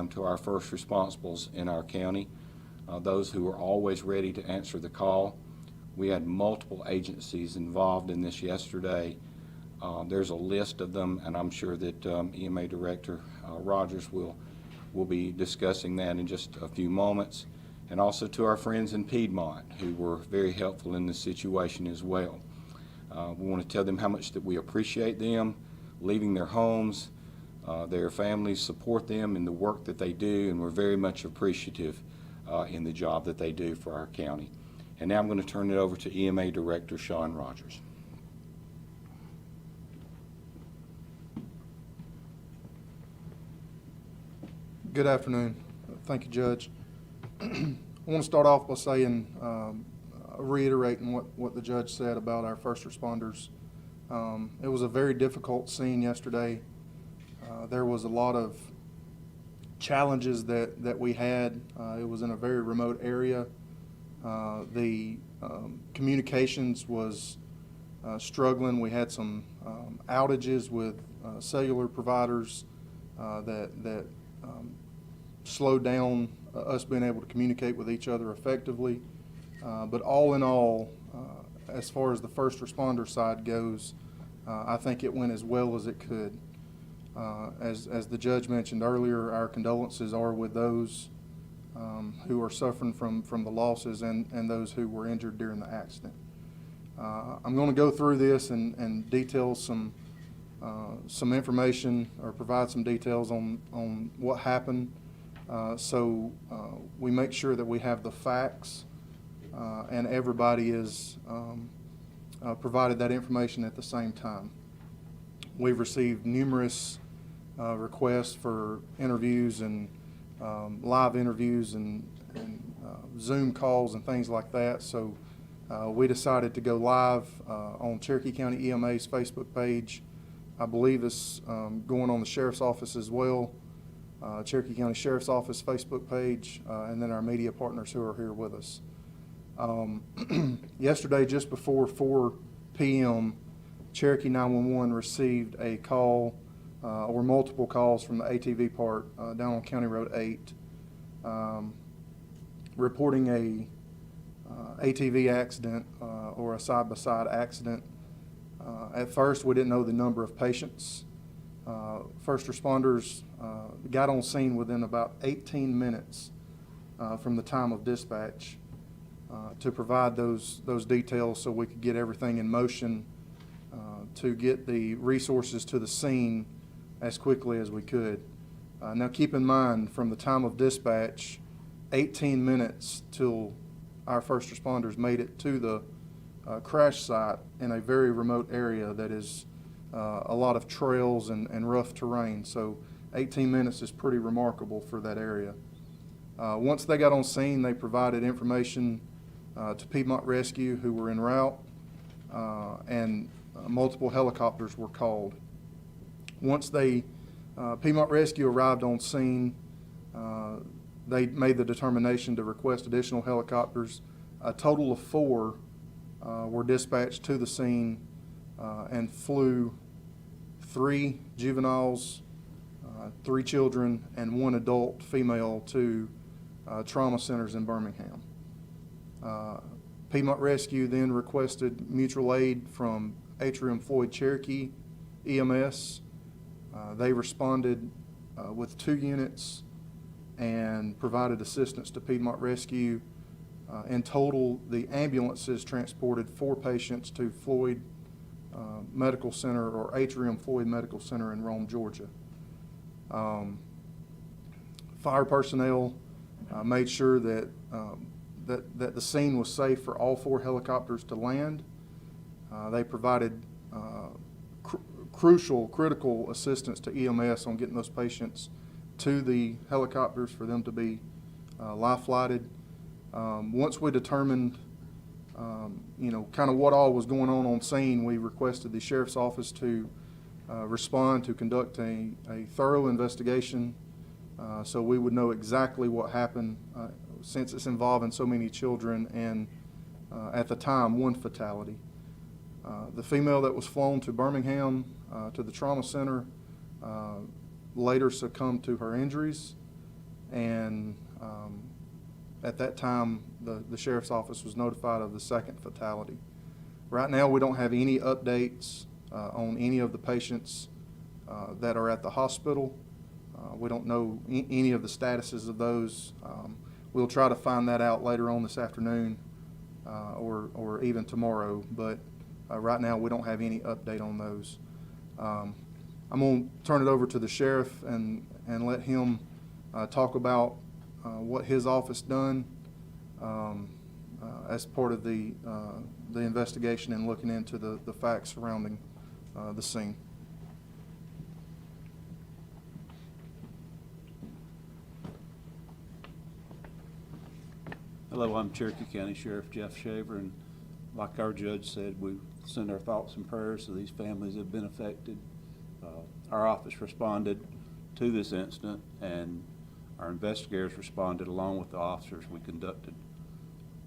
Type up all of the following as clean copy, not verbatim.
Birmingham to our first responsibles in our county, those who are always ready to answer the call. We had multiple agencies involved in this yesterday. There's a list of them, and I'm sure that EMA Director Rogers will be discussing that in just a few moments. And also to our friends in Piedmont, who were very helpful in this situation as well. We want to tell them how much that we appreciate them leaving their homes. Their families support them in the work that they do, and we're very much appreciative in the job that they do for our county. And now I'm going to turn it over to EMA Director Sean Rogers. Good afternoon. Thank you, Judge. I want to start off by saying, reiterating what the judge said about our first responders. It was a very difficult scene yesterday. There was a lot of challenges that we had. It was in a very remote area. The communications was struggling. We had some outages with cellular providers that slowed down us being able to communicate with each other effectively. But all in all, as far as the first responder side goes, I think it went as well as it could. As the judge mentioned earlier, our condolences are with those who are suffering from the losses and those who were injured during the accident. I'm going to go through this and detail some information, or provide some details on what happened, so we make sure that we have the facts and everybody is provided that information at the same time. We've received numerous requests for interviews and live interviews and Zoom calls and things like that. So we decided to go live on Cherokee County EMA's Facebook page. I believe it's going on the Sheriff's Office as well, Cherokee County Sheriff's Office Facebook page, and then our media partners who are here with us. Yesterday, just before 4 p.m., Cherokee 911 received a call or multiple calls from the ATV Park down on County Road 8, reporting a ATV accident or a side-by-side accident. At first, we didn't know the number of patients. First responders got on scene within about 18 minutes from the time of dispatch to provide those details so we could get everything in motion to get the resources to the scene as quickly as we could. Now keep in mind, from the time of dispatch, 18 minutes till our first responders made it to the crash site in a very remote area that is a lot of trails and rough terrain. So 18 minutes is pretty remarkable for that area. Once they got on scene, they provided information to Piedmont Rescue, who were en route, and multiple helicopters were called. Once Piedmont Rescue arrived on scene, they made the determination to request additional helicopters. A total of 4 were dispatched to the scene and flew 3 juveniles, 3 children, and 1 adult female to trauma centers in Birmingham. Piedmont Rescue then requested mutual aid from Atrium Floyd Cherokee EMS. They responded with 2 units and provided assistance to Piedmont Rescue. In total, the ambulances transported 4 patients to Floyd Medical Center, or Atrium Floyd Medical Center in Rome, Georgia. Fire personnel made sure that the scene was safe for all 4 helicopters to land. They provided critical assistance to EMS on getting those patients to the helicopters for them to be life flighted. Once we determined, kind of what all was going on scene, we requested the Sheriff's Office to respond to conduct a thorough investigation so we would know exactly what happened, since it's involving so many children and at the time 1 fatality. The female that was flown to Birmingham to the trauma center later succumbed to her injuries. and at that time, the sheriff's office was notified of the second fatality. Right now, we don't have any updates on any of the patients that are at the hospital. We don't know any of the statuses of those. We'll try to find that out later on this afternoon or even tomorrow, but right now we don't have any update on those. I'm going to turn it over to the sheriff and let him talk about what his office done as part of the investigation and looking into the facts surrounding the scene. Hello, I'm Cherokee County Sheriff Jeff Shaver, and like our judge said, we send our thoughts and prayers to these families that have been affected. Our office responded to this incident, and our investigators responded along with the officers. We conducted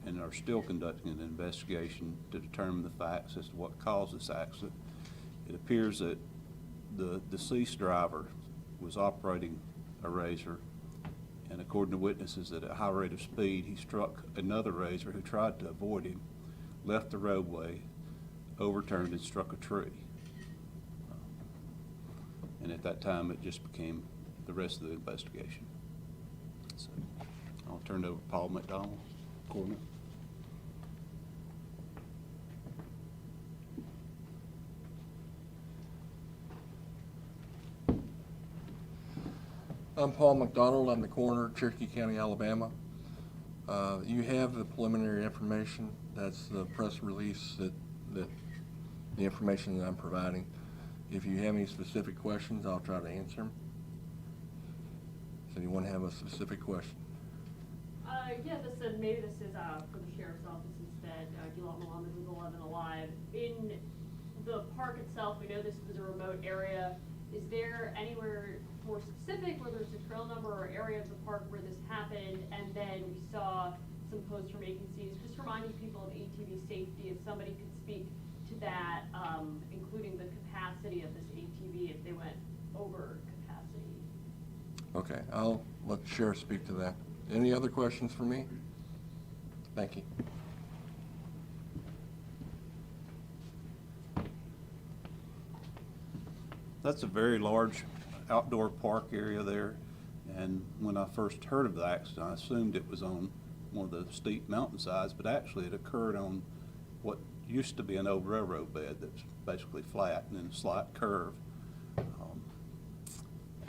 and are still conducting an investigation to determine the facts as to what caused this accident. It appears that the deceased driver was operating a razor, and according to witnesses, at a high rate of speed, he struck another razor who tried to avoid him, left the roadway, overturned, and struck a tree. And at that time, it just became the rest of the investigation. So I'll turn it over to Paul McDonald, coroner. I'm Paul McDonald. I'm the coroner, Cherokee County, Alabama. You have the preliminary information. That's the press release that the information that I'm providing. If you have any specific questions, I'll try to answer them. Does anyone have a specific question? Yeah, maybe this is for the sheriff's office instead. Gilad Malamed was 11 alive. In the park itself, we know this was a remote area. Is there anywhere more specific, whether it's a trail number or area of the park where this happened? And then we saw some posts from agencies just reminding people of ATV safety. If somebody could speak to that, including the capacity of this ATV if they went over capacity. Okay, I'll let the sheriff speak to that. Any other questions for me? Thank you. That's a very large outdoor park area there, and when I first heard of the accident, I assumed it was on one of the steep mountainsides, but actually it occurred on what used to be an old railroad bed that's basically flat and then a slight curve.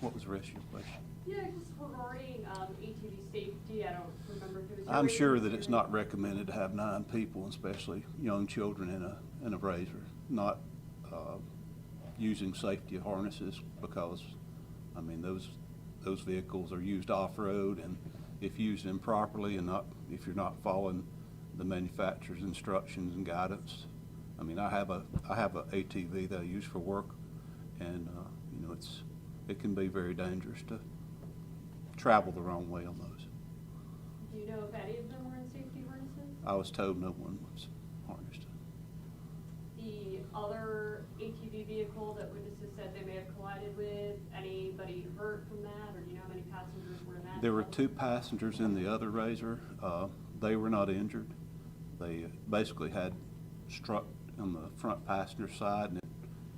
What was the rest of your question? Yeah, just regarding ATV safety, I don't remember if it was. I'm sure that it's not recommended to have 9 people, especially young children, in a razor, not using safety harnesses, because I mean those vehicles are used off-road, and if used improperly and if you're not following the manufacturer's instructions and guidance. I mean, I have a ATV that I use for work, and you know, it can be very dangerous to travel the wrong way on those. Do you know if any of them were in safety harnesses? I was told no one was harnessed. The other ATV vehicle that witnesses said they may have collided with, anybody hurt from that, or do you know how many passengers were in that? There were 2 passengers in the other razor. They were not injured. They basically had struck on the front passenger side, and it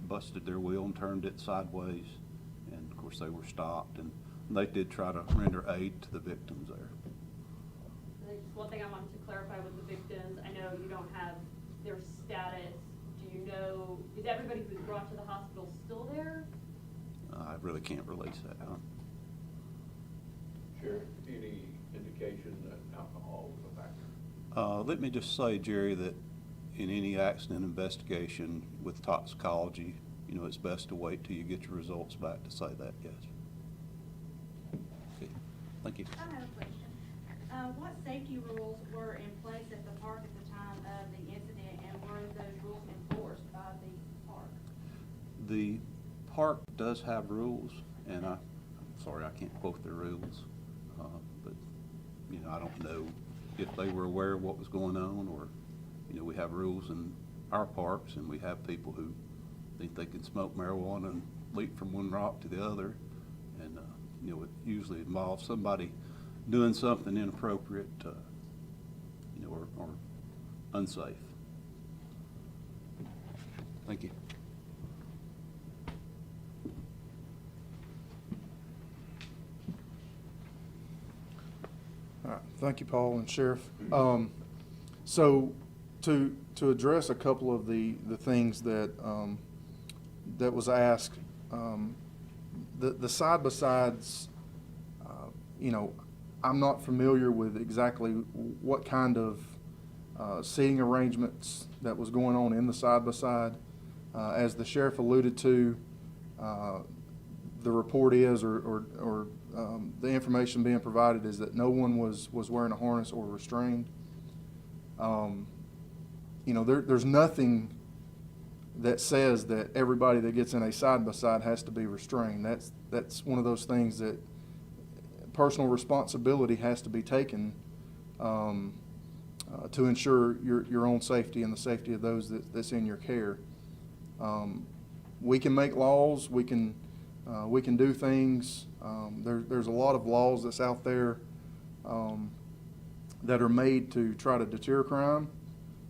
busted their wheel and turned it sideways. And of course they were stopped, and they did try to render aid to the victims there. Just one thing I wanted to clarify with the victims, I know you don't have their status. Do you know, is everybody who was brought to the hospital still there? I really can't release that. Sheriff, any indication that alcohol was a factor? Let me just say, Jerry, that in any accident investigation with toxicology, you know, it's best to wait till you get your results back to say that, yes. Okay, thank you. I have a question. What safety rules were in place at the park at the time of the incident, and were those rules enforced by the park? The park does have rules, and I'm sorry, I can't quote their rules, but, you know, I don't know if they were aware of what was going on, or, you know, we have rules in our parks, and we have people who think they can smoke marijuana and leap from one rock to the other, and you know, it usually involves somebody doing something inappropriate, you know, or unsafe. Thank you. All right, thank you, Paul and Sheriff. So to address a couple of the things that that was asked, the side-by-sides, you know, I'm not familiar with exactly what kind of seating arrangements that was going on in the side-by-side. As the sheriff alluded to, the report is, or the information being provided is that no one was wearing a harness or restrained. You know, there's nothing that says that everybody that gets in a side-by-side has to be restrained. That's one of those things that personal responsibility has to be taken to ensure your own safety and the safety of those that's in your care. We can make laws. We can do things. There's a lot of laws that's out there that are made to try to deter crime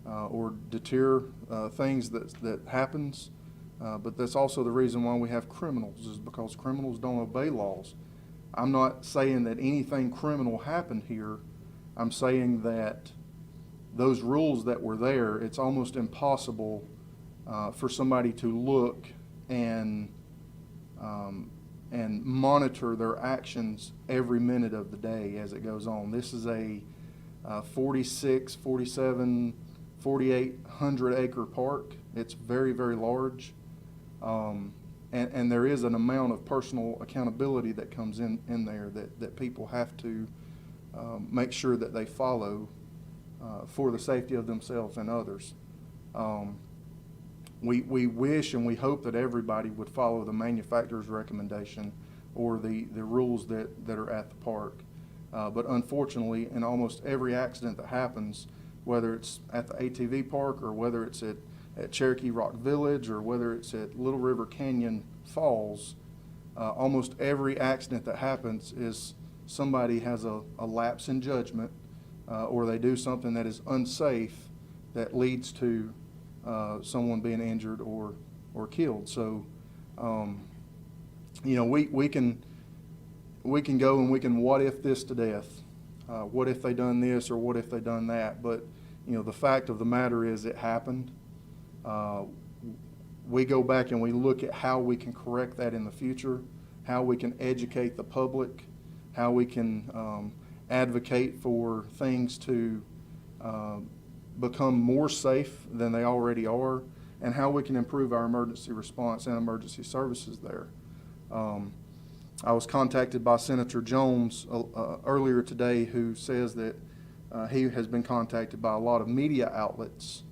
or deter things that happens. But that's also the reason why we have criminals, is because criminals don't obey laws. I'm not saying that anything criminal happened here. I'm saying that those rules that were there, it's almost impossible for somebody to look and monitor their actions every minute of the day as it goes on. This is a 46, 47, 4,800 acre park. It's very, very large. And there is an amount of personal accountability that comes in there that people have to make sure that they follow for the safety of themselves and others. We wish and we hope that everybody would follow the manufacturer's recommendation or the rules that are at the park. But unfortunately, in almost every accident that happens, whether it's at the ATV park or whether it's at Cherokee Rock Village or whether it's at Little River Canyon Falls, almost every accident that happens is somebody has a lapse in judgment or they do something that is unsafe that leads to someone being injured or killed. So, you know, we can go and we can what if this to death. What if they done this or what if they done that? But, you know, the fact of the matter is it happened. We go back and we look at how we can correct that in the future, how we can educate the public, how we can advocate for things to become more safe than they already are, and how we can improve our emergency response and emergency services there. I was contacted by Senator Jones earlier today, who says that he has been contacted by a lot of media outlets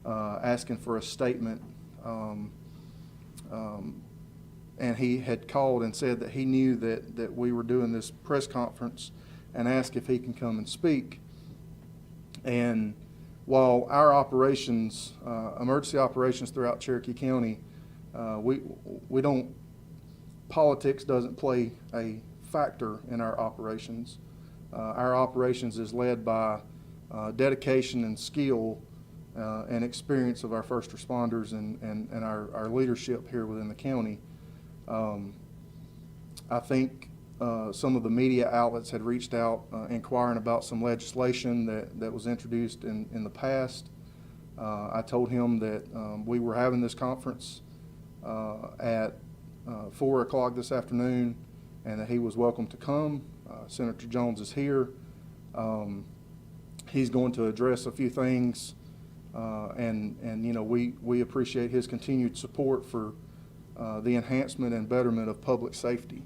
asking for a statement, and he had called and said that he knew that we were doing this press conference and asked if he can come and speak. And while our operations, emergency operations throughout Cherokee County, we don't, politics doesn't play a factor in our operations. Our operations is led by dedication and skill and experience of our first responders and our leadership here within the county. I think some of the media outlets had reached out inquiring about some legislation that was introduced in the past. I told him that we were having this conference at 4 o'clock this afternoon and that he was welcome to come. Senator Jones is here. He's going to address a few things and you know, we appreciate his continued support for the enhancement and betterment of public safety,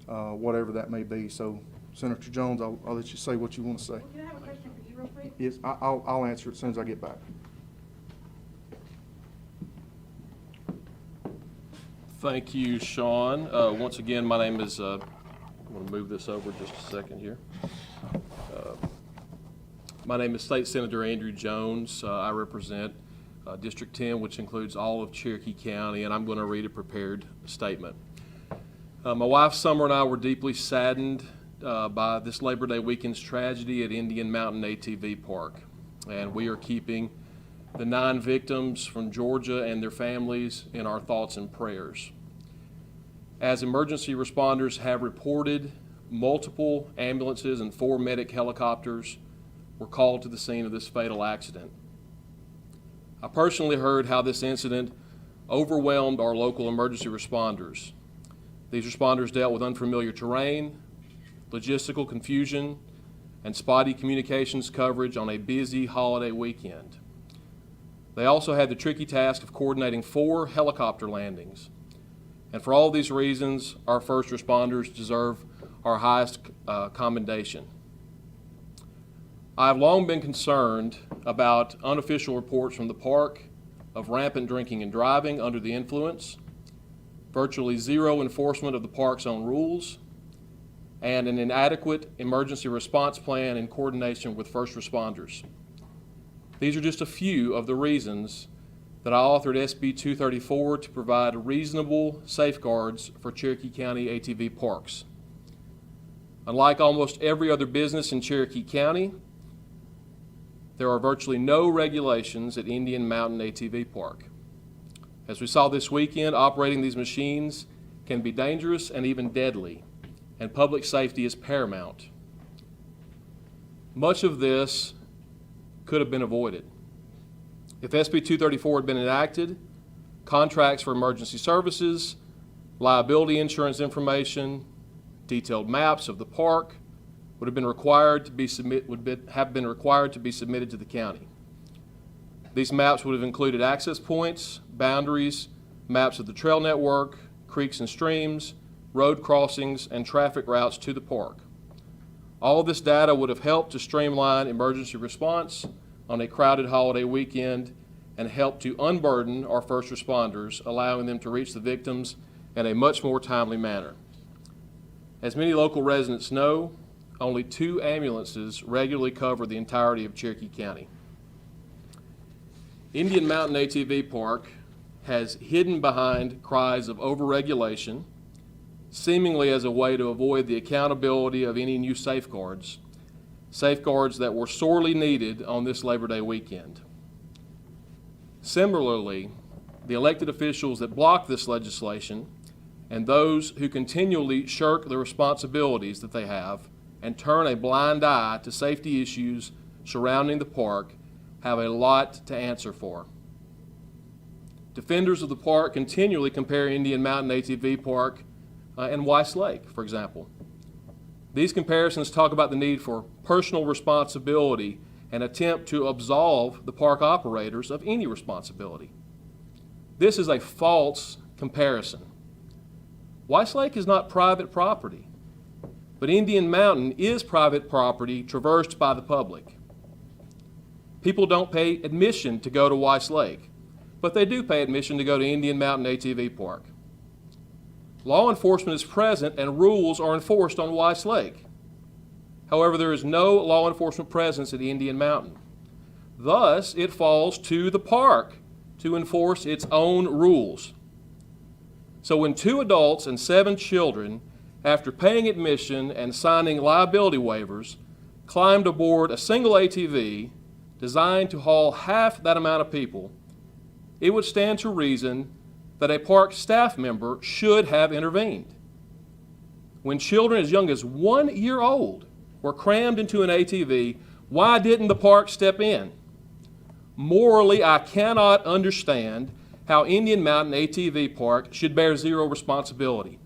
whatever that may be. So, Senator Jones, I'll let you say what you want to say. Well, can I have a question for you real quick? Yes, I'll answer it as soon as I get back. Thank you, Sean. Once again, my name is, I'm going to move this over just a second here. My name is State Senator Andrew Jones. I represent District 10, which includes all of Cherokee County, and I'm going to read a prepared statement. My wife Summer and I were deeply saddened by this Labor Day weekend's tragedy at Indian Mountain ATV Park, and we are keeping the 9 victims from Georgia and their families in our thoughts and prayers. As emergency responders have reported, multiple ambulances and 4 medic helicopters were called to the scene of this fatal accident. I personally heard how this incident overwhelmed our local emergency responders. These responders dealt with unfamiliar terrain, logistical confusion, and spotty communications coverage on a busy holiday weekend. They also had the tricky task of coordinating 4 helicopter landings. And for all these reasons, our first responders deserve our highest commendation. I have long been concerned about unofficial reports from the park of rampant drinking and driving under the influence, virtually zero enforcement of the park's own rules, and an inadequate emergency response plan in coordination with first responders. These are just a few of the reasons that I authored SB 234 to provide reasonable safeguards for Cherokee County ATV parks. Unlike almost every other business in Cherokee County, there are virtually no regulations at Indian Mountain ATV Park. As we saw this weekend, operating these machines can be dangerous and even deadly, and public safety is paramount. Much of this could have been avoided. If SB 234 had been enacted, contracts for emergency services, liability insurance information, detailed maps of the park would have been required to be submitted to the county. These maps would have included access points, boundaries, maps of the trail network, creeks and streams, road crossings, and traffic routes to the park. All of this data would have helped to streamline emergency response on a crowded holiday weekend and helped to unburden our first responders, allowing them to reach the victims in a much more timely manner. As many local residents know, only 2 ambulances regularly cover the entirety of Cherokee County. Indian Mountain ATV Park has hidden behind cries of overregulation, seemingly as a way to avoid the accountability of any new safeguards that were sorely needed on this Labor Day weekend. Similarly, the elected officials that block this legislation and those who continually shirk the responsibilities that they have and turn a blind eye to safety issues surrounding the park have a lot to answer for. Defenders of the park continually compare Indian Mountain ATV Park and Weiss Lake, for example. These comparisons talk about the need for personal responsibility and attempt to absolve the park operators of any responsibility. This is a false comparison. Weiss Lake is not private property, but Indian Mountain is private property traversed by the public. People don't pay admission to go to Weiss Lake, but they do pay admission to go to Indian Mountain ATV Park. Law enforcement is present and rules are enforced on Weiss Lake. However, there is no law enforcement presence at Indian Mountain. Thus, it falls to the park to enforce its own rules. So when 2 adults and 7 children, after paying admission and signing liability waivers, climbed aboard a single ATV designed to haul half that amount of people, it would stand to reason that a park staff member should have intervened. When children as young as 1 year old were crammed into an ATV, why didn't the park step in? Morally, I cannot understand how Indian Mountain ATV Park should bear zero responsibility.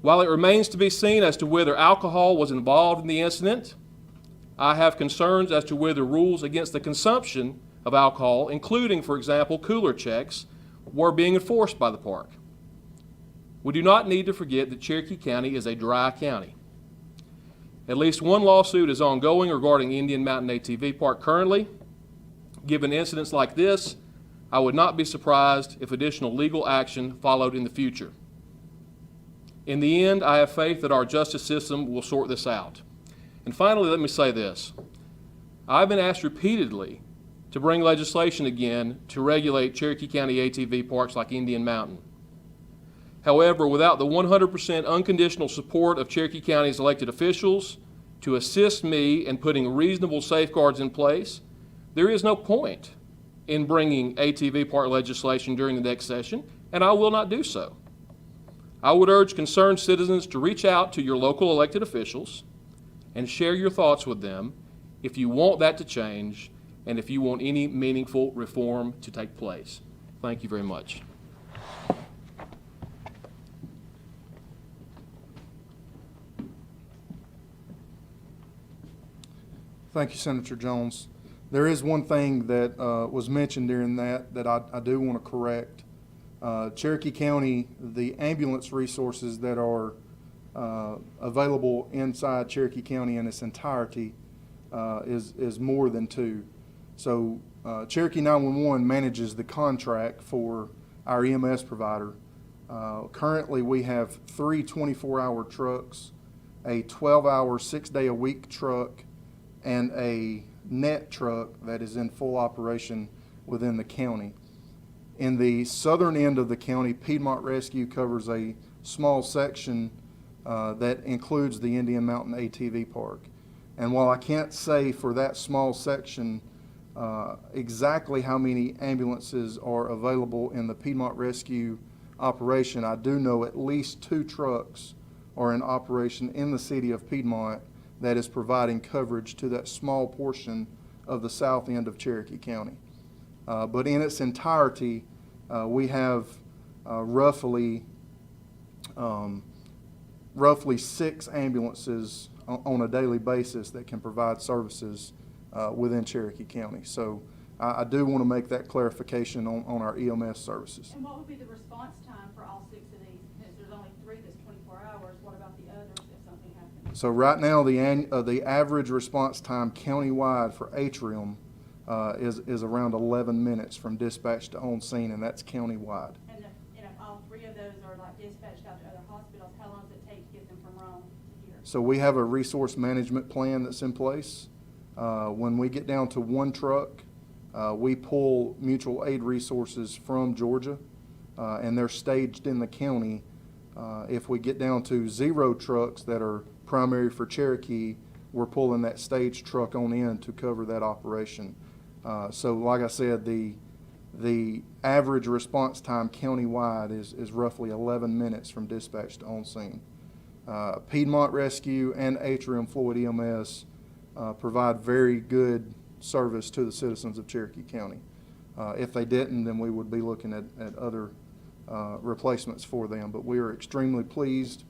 While it remains to be seen as to whether alcohol was involved in the incident, I have concerns as to whether rules against the consumption of alcohol, including, for example, cooler checks, were being enforced by the park. We do not need to forget that Cherokee County is a dry county. At least 1 lawsuit is ongoing regarding Indian Mountain ATV Park currently. Given incidents like this, I would not be surprised if additional legal action followed in the future. In the end, I have faith that our justice system will sort this out. And finally, let me say this. I've been asked repeatedly to bring legislation again to regulate Cherokee County ATV parks like Indian Mountain. However, without the 100% unconditional support of Cherokee County's elected officials to assist me in putting reasonable safeguards in place, there is no point in bringing ATV park legislation during the next session, and I will not do so. I would urge concerned citizens to reach out to your local elected officials and share your thoughts with them if you want that to change and if you want any meaningful reform to take place. Thank you very much. Thank you, Senator Jones. There is one thing that was mentioned during that I do want to correct. Cherokee County, the ambulance resources that are available inside Cherokee County in its entirety is more than two. So Cherokee 911 manages the contract for our EMS provider. Currently, we have 3 24-hour trucks, a 12-hour, 6-day-a-week truck, and a net truck that is in full operation within the county. In the southern end of the county, Piedmont Rescue covers a small section that includes the Indian Mountain ATV Park. And while I can't say for that small section exactly how many ambulances are available in the Piedmont Rescue operation, I do know at least 2 trucks are in operation in the city of Piedmont that is providing coverage to that small portion of the south end of Cherokee County. But in its entirety, we have roughly 6 ambulances on a daily basis that can provide services within Cherokee County. So I do want to make that clarification on our EMS services. And what would be the response time for all 6 of these? Because there's only 3 that's 24 hours. What about the others if something happens? So right now, the average response time countywide for Atrium is around 11 minutes from dispatch to on scene, and that's countywide. And if all 3 of those are like dispatched out to other hospitals, how long does it take to get them from Rome to here? So we have a resource management plan that's in place. When we get down to 1 truck, we pull mutual aid resources from Georgia, and they're staged in the county. If we get down to 0 trucks that are primary for Cherokee, we're pulling that staged truck on in to cover that operation. So like I said, the average response time countywide is roughly 11 minutes from dispatch to on scene. Piedmont Rescue and Atrium Floyd EMS provide very good service to the citizens of Cherokee County. If they didn't, then we would be looking at other replacements for them. But we are extremely pleased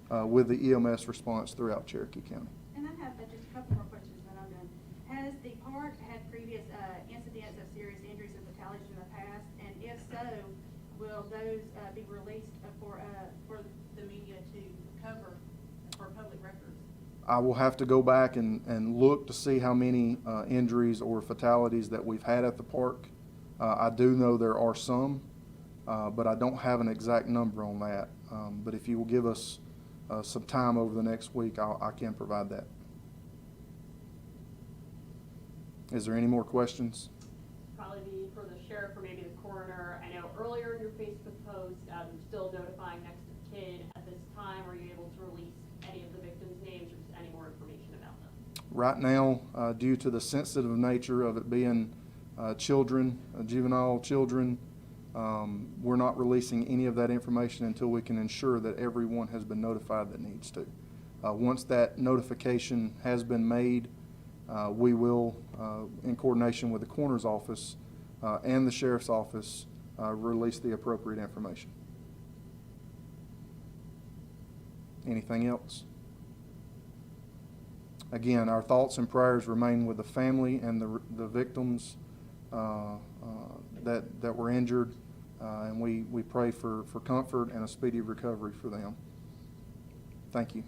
with the EMS response throughout Cherokee County. And I have just a couple more questions when I'm done. Has the park had previous incidents of serious injuries and fatalities in the past? And if so, will those be released for the media to cover for public records? I will have to go back and look to see how many injuries or fatalities that we've had at the park. I do know there are some, but I don't have an exact number on that. But if you will give us some time over the next week, I can provide that. Is there any more questions? Probably be for the sheriff or maybe the coroner. I know earlier in your Facebook post, still notifying next of kin. At this time, are you able to release any of the victims' names or just any more information about them? Right now, due to the sensitive nature of it being children, juvenile children, we're not releasing any of that information until we can ensure that everyone has been notified that needs to. Once that notification has been made, we will, in coordination with the coroner's office and the sheriff's office, release the appropriate information. Anything else? Again, our thoughts and prayers remain with the family and the victims that were injured, and we pray for comfort and a speedy recovery for them. Thank you.